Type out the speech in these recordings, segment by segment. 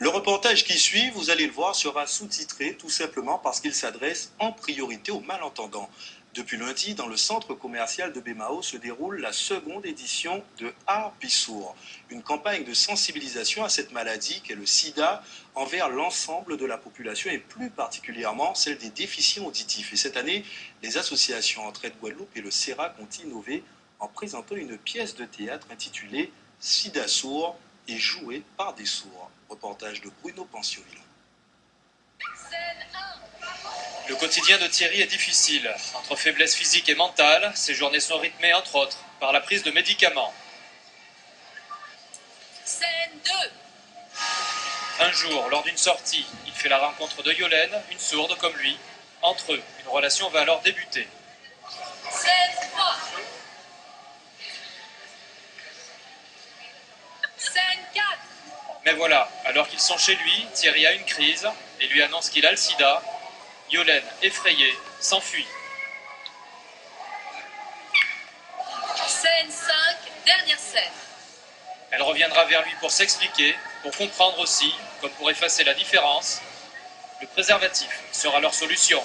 Le reportage qui suit, vous allez le voir, sera sous-titré tout simplement parce qu'il s'adresse en priorité aux malentendants. Depuis lundi, dans le centre commercial de Bémao se déroule la seconde édition de Art Pissour, une campagne de sensibilisation à cette maladie qu'est le sida envers l'ensemble de la population et plus particulièrement celle des déficients auditifs. Et cette année, les associations Entraide Guadeloupe et le CERAC ont innové en présentant une pièce de théâtre intitulée Sida sourd et jouée par des sourds. Reportage de Bruno Pensioville. Le quotidien de Thierry est difficile. Entre faiblesse physique et mentale, ses journées sont rythmées, entre autres, par la prise de médicaments. Scène 2. Un jour, lors d'une sortie, il fait la rencontre de Yolène, une sourde comme lui. Entre eux, une relation va alors débuter. Scène 3. Scène 4. Mais voilà, alors qu'ils sont chez lui, Thierry a une crise et lui annonce qu'il a le sida. Yolène, effrayée, s'enfuit. Scène 5, dernière scène. Elle reviendra vers lui pour s'expliquer, pour comprendre aussi, comme pour effacer la différence. Le préservatif sera leur solution.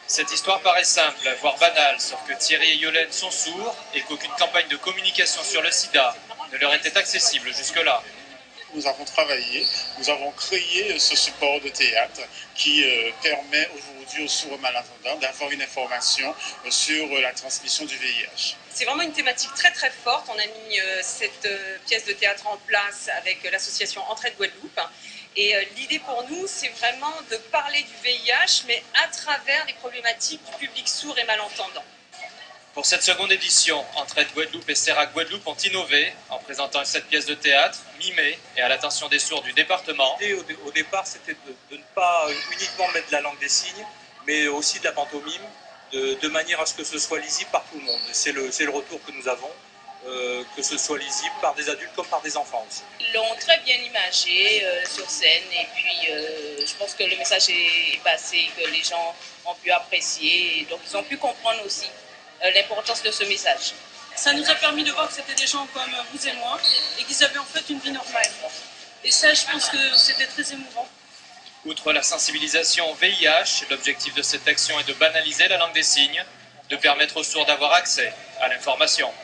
Cette histoire paraît simple, voire banale, sauf que Thierry et Yolène sont sourds et qu'aucune campagne de communication sur le sida ne leur était accessible jusque-là. Nous avons travaillé, nous avons créé ce support de théâtre qui permet aujourd'hui aux sourds malentendants d'avoir une information sur la transmission du VIH. C'est vraiment une thématique très très forte. On a mis cette pièce de théâtre en place avec l'association Entraide Guadeloupe. Et l'idée pour nous, c'est vraiment de parler du VIH, mais à travers les problématiques du public sourd et malentendant. Pour cette seconde édition, Entraide Guadeloupe et CERAC Guadeloupe ont innové en présentant cette pièce de théâtre mimée et à l'attention des sourds du département. Au départ, c'était de ne pas uniquement mettre de la langue des signes, mais aussi de la pantomime, de manière à ce que ce soit lisible par tout le monde. C'est le retour que nous avons, que ce soit lisible par des adultes comme par des enfants aussi. Ils l'ont très bien imagé sur scène et puis je pense que le message est passé, que les gens ont pu apprécier et donc ils ont pu comprendre aussi l'importance de ce message. Ça nous a permis de voir que c'était des gens comme vous et moi et qu'ils avaient en fait une vie normale. Et ça, je pense que c'était très émouvant. Outre la sensibilisation VIH, l'objectif de cette action est de banaliser la langue des signes, de permettre aux sourds d'avoir accès à l'information.